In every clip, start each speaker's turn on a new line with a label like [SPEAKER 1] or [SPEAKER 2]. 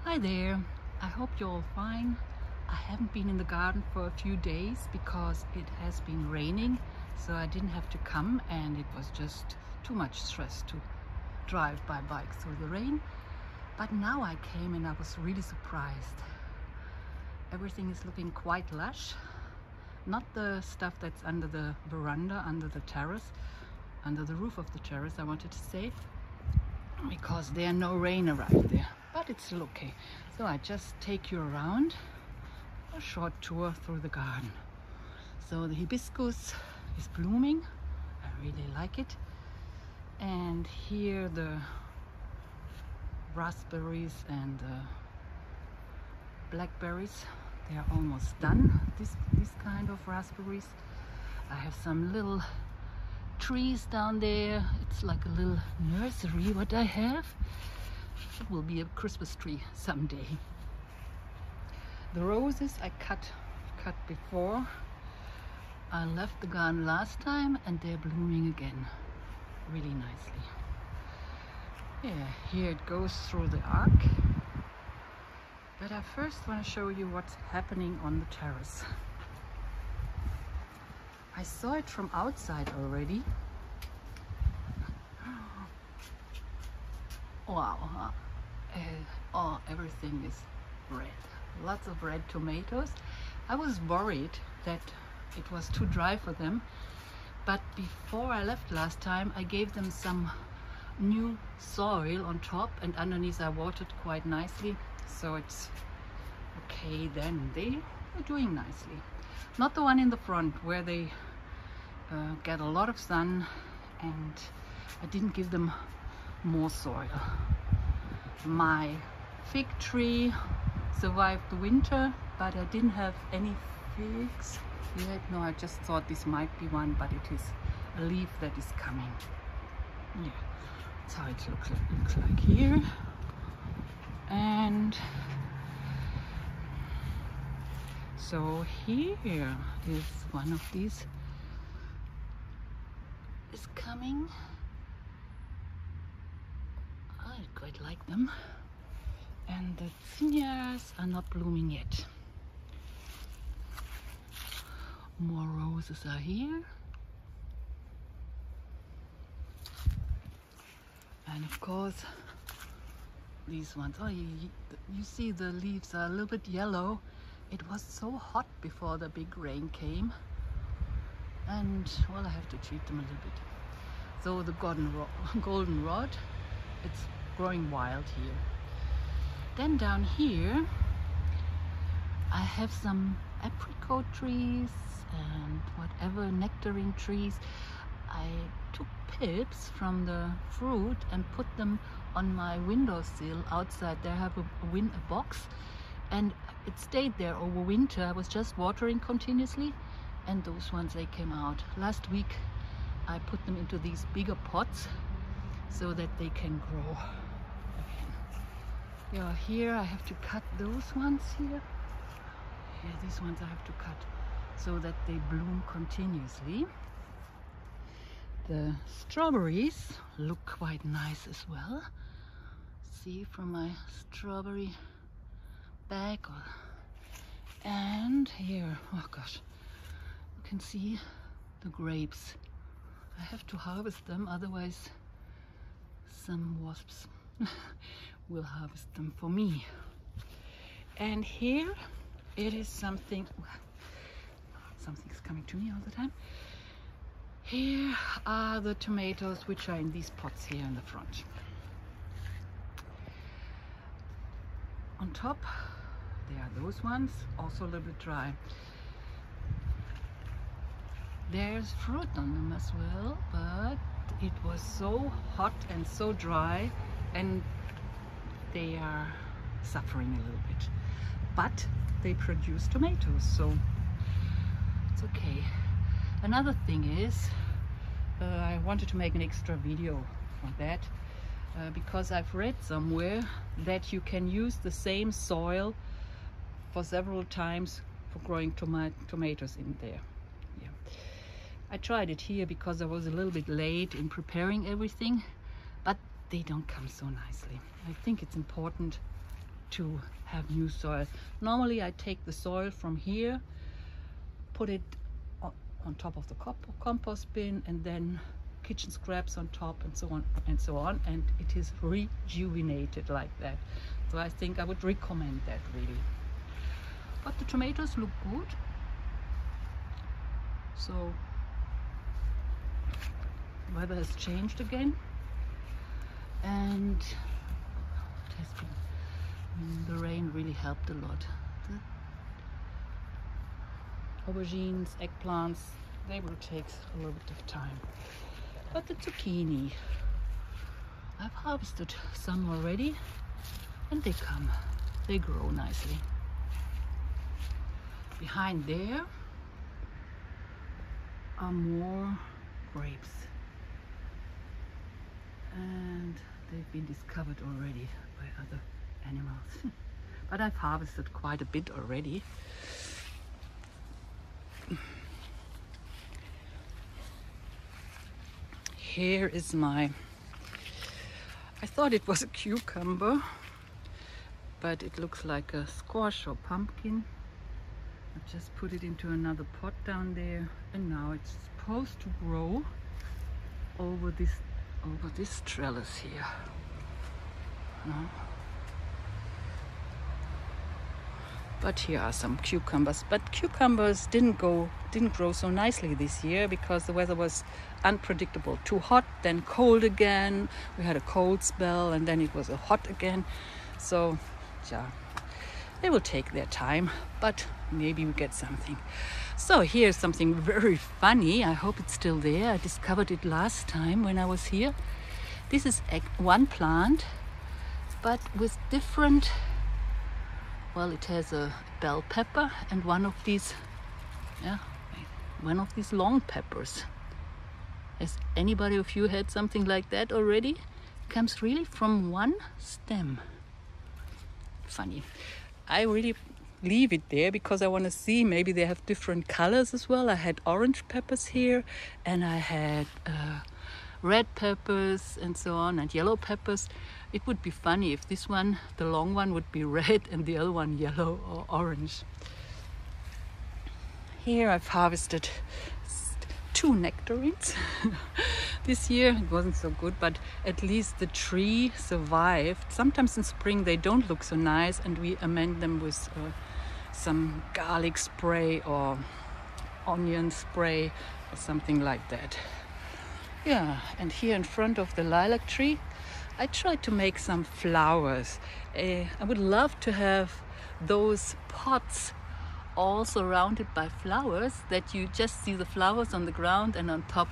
[SPEAKER 1] Hi there, I hope you're all fine. I haven't been in the garden for a few days because it has been raining, so I didn't have to come, and it was just too much stress to drive by bike through the rain. But now I came and I was really surprised. Everything is looking quite lush. Not the stuff that's under the veranda, under the terrace, under the roof of the terrace, I wanted to say, because there's no rain around there, but it's still okay. So I just take you around a short tour through the garden. So the hibiscus is blooming, I really like it, and here the raspberries and the blackberries, they are almost done. This kind of raspberries. I have some little trees down there. It's like a little nursery what I have. It will be a Christmas tree someday. The roses I cut before I left the garden last time, and they're blooming again really nicely. Yeah, here it goes through the arc. But I first want to show you what's happening on the terrace. I saw it from outside already. Wow, oh, everything is red. Lots of red tomatoes. I was worried that it was too dry for them, but before I left last time I gave them some new soil on top, and underneath I watered quite nicely, so it's okay. Then they are doing nicely. Not the one in the front where they get a lot of sun, and I didn't give them more soil. My fig tree survived the winter, but I didn't have any figs yet. No, I just thought this might be one, but it is a leaf that is coming. Yeah, that's how it looks like here. And so here is one of these is coming. I quite like them. And the zinnias are not blooming yet. More roses are here. And of course, these ones. Oh, you see the leaves are a little bit yellow. It was so hot before the big rain came. And, well, I have to treat them a little bit. So the goldenrod, it's growing wild here. Then down here I have some apricot trees and whatever nectarine trees. I took pips from the fruit and put them on my windowsill outside. There I have a box, and it stayed there over winter. I was just watering continuously, and those ones, they came out. Last week I put them into these bigger pots so that they can grow again. Yeah, here I have to cut those ones here. Yeah, these ones I have to cut so that they bloom continuously. The strawberries look quite nice as well. See from my strawberry bag. And here, oh gosh, you can see the grapes. I have to harvest them, otherwise some wasps will harvest them for me. And here it is something's coming to me all the time. Here are the tomatoes which are in these pots here in the front. On top there are those ones, also a little bit dry. There's fruit on them as well, but it was so hot and so dry, and they are suffering a little bit. But they produce tomatoes, so it's okay. Another thing is, I wanted to make an extra video for that, because I've read somewhere that you can use the same soil for several times for growing tomatoes in there. Yeah. I tried it here because I was a little bit late in preparing everything, but they don't come so nicely. I think it's important to have new soil. Normally I take the soil from here, put it on top of the compost bin, and then kitchen scraps on top, and so on and so on, and it is rejuvenated like that. So I think I would recommend that, really. But the tomatoes look good. So weather has changed again, and it has been, the rain really helped a lot. The aubergines, eggplants, they will take a little bit of time. But the zucchini, I've harvested some already, and they grow nicely. Behind there are more grapes, and they've been discovered already by other animals. But I've harvested quite a bit already. Here is I thought it was a cucumber, but it looks like a squash or pumpkin. I've just put it into another pot down there, and now it's supposed to grow over this trellis here. No? But here are some cucumbers. But cucumbers didn't grow so nicely this year because the weather was unpredictable. Too hot, then cold again. We had a cold spell, and then it was hot again. So, yeah, they will take their time, but maybe we get something. So here's something very funny. I hope it's still there. I discovered it last time when I was here. This is one plant, but with different. Well, it has a bell pepper and one of these long peppers. Has anybody of you had something like that already? It comes really from one stem. Funny. I really leave it there because I want to see, maybe they have different colors as well. I had orange peppers here, and I had red peppers and so on, and yellow peppers. It would be funny if this one, the long one, would be red and the other one yellow or orange. Here I've harvested 2 nectarines. This year it wasn't so good, but at least the tree survived. Sometimes in spring they don't look so nice, and we amend them with some garlic spray or onion spray or something like that. Yeah, and here in front of the lilac tree I tried to make some flowers. I would love to have those pots all surrounded by flowers, that you just see the flowers on the ground, and on top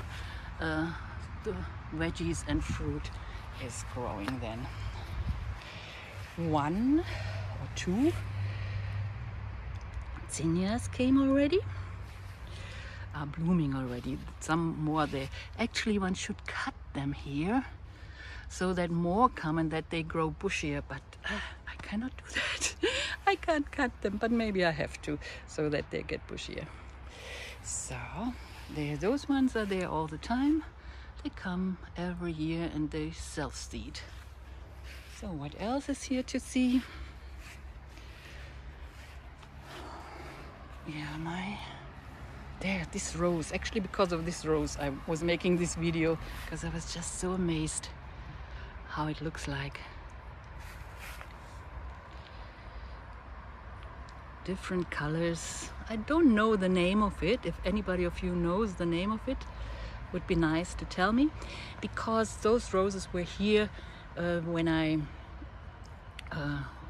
[SPEAKER 1] the veggies and fruit is growing then. 1 or 2 zinnias came already, are blooming already. Some more there. Actually, one should cut them here so that more come and that they grow bushier, but I cannot do that. I can't cut them, but maybe I have to, so that they get bushier. So those ones are there all the time. They come every year and they self-seed. So what else is here to see? Yeah, this rose. Actually, because of this rose, I was making this video because I was just so amazed how it looks like. Different colors. I don't know the name of it. If anybody of you knows the name of it, would be nice to tell me, because those roses were here when I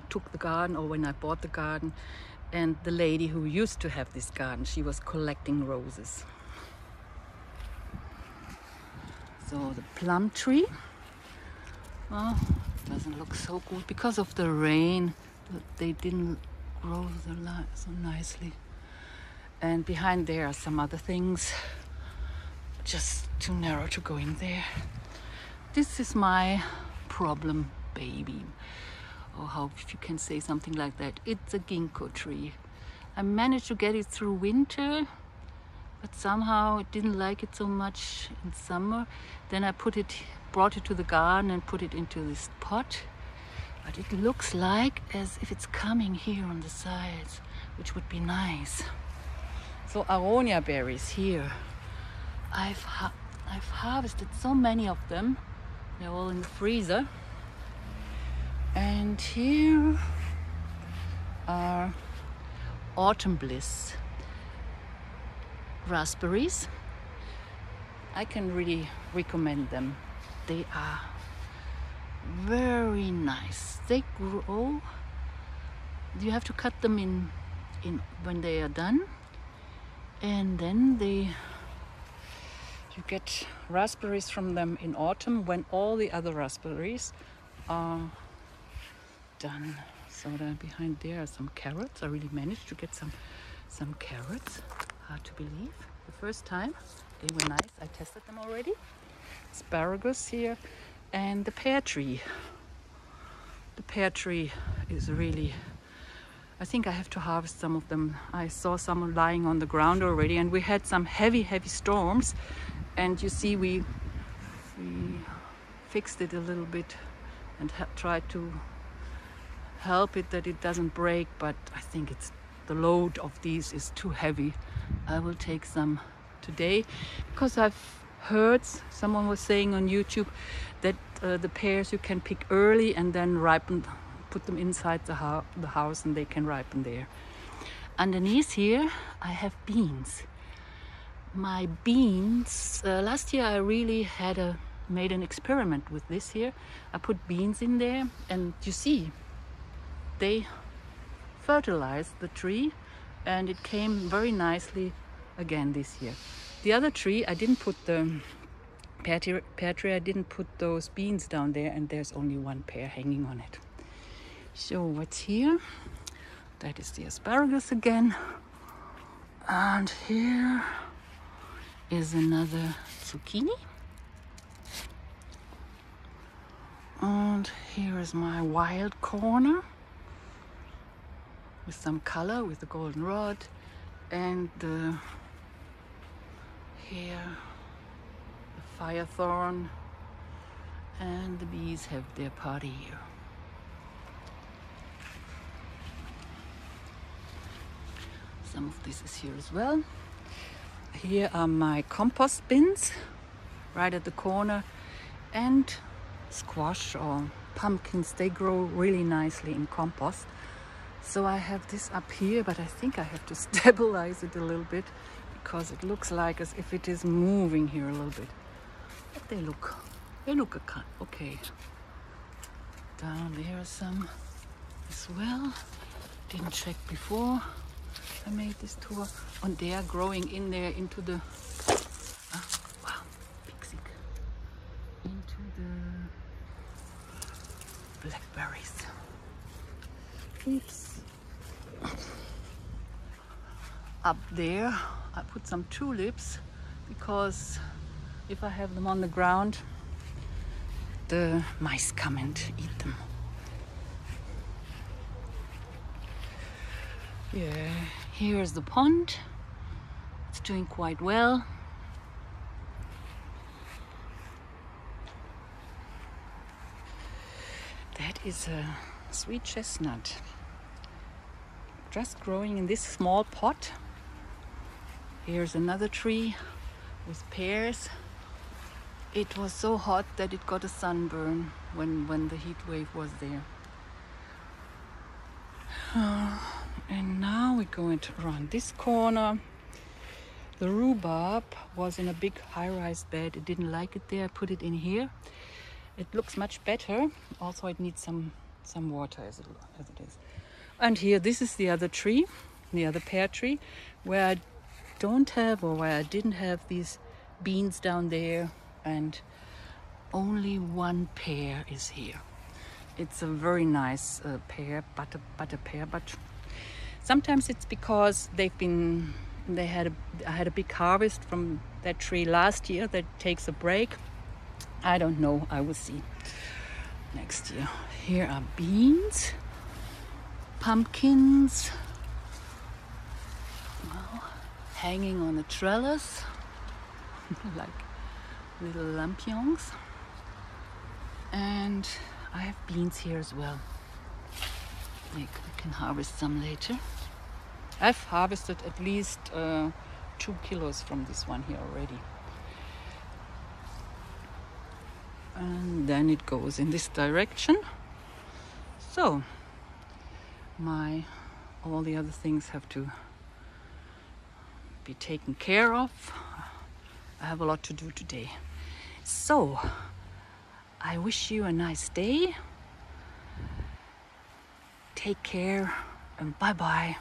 [SPEAKER 1] took the garden, or when I bought the garden, and the lady who used to have this garden, she was collecting roses. So the plum tree, well, doesn't look so good because of the rain. They didn't grow so nicely. And behind there are some other things, just too narrow to go in there. This is my problem baby, or how if you can say something like that. It's a ginkgo tree. I managed to get it through winter, but somehow it didn't like it so much in summer. Then I brought it to the garden and put it into this pot. But it looks like as if it's coming here on the sides, which would be nice. So aronia berries here. I've harvested so many of them. They're all in the freezer. And here are autumn bliss raspberries. I can really recommend them. They are very nice. They grow. You have to cut them in when they are done, and then you get raspberries from them in autumn when all the other raspberries are done. So behind there are some carrots. I really managed to get some carrots. Hard to believe. The first time they were nice. I tested them already. Asparagus here, and the pear tree. The pear tree is really, I think I have to harvest some of them. I saw some lying on the ground already, and we had some heavy storms, and you see we fixed it a little bit and tried to help it that it doesn't break, but I think the load of these is too heavy. I will take some today because I've heard someone was saying on YouTube that the pears you can pick early and then ripen, put them inside the house, and they can ripen there. Underneath here I have beans. My beans, last year I really made an experiment with this here. I put beans in there, and you see they fertilized the tree, and it came very nicely again this year. The other tree, I didn't put the pear tree, I didn't put those beans down there, and there's only one pear hanging on it. So what's here? That is the asparagus again. And here is another zucchini. And here is my wild corner with some color, with the goldenrod, and here the firethorn, and the bees have their party here. Some of this is here as well. Here are my compost bins right at the corner, and squash or pumpkins, they grow really nicely in compost. So I have this up here, but I think I have to stabilize it a little bit because it looks like as if it is moving here a little bit. But they look okay. Down there are some as well. Didn't check before I made this tour. And they are growing in there into the wow, pixie, into the blackberries. Oops. Up there I put some tulips because if I have them on the ground, the mice come and eat them. Yeah, here's the pond. It's doing quite well. That is a sweet chestnut, just growing in this small pot. Here's another tree with pears. It was so hot that it got a sunburn when the heat wave was there. And now we're going to around this corner. The rhubarb was in a big high-rise bed. It didn't like it there. I put it in here. It looks much better. Also, it needs some water as it is. And here, this is the other tree, the other pear tree, where I don't have, or where I didn't have these beans down there, and only one pear is here. It's a very nice pear, butter pear, but sometimes it's because I had a big harvest from that tree last year that takes a break. I don't know, I will see next year. Here are beans, pumpkins, well, hanging on a trellis like little lampions. And I have beans here as well. I can harvest some later. I've harvested at least 2 kilos from this one here already. And then it goes in this direction. So all the other things have to be taken care of. I have a lot to do today. So I wish you a nice day. Take care and bye-bye.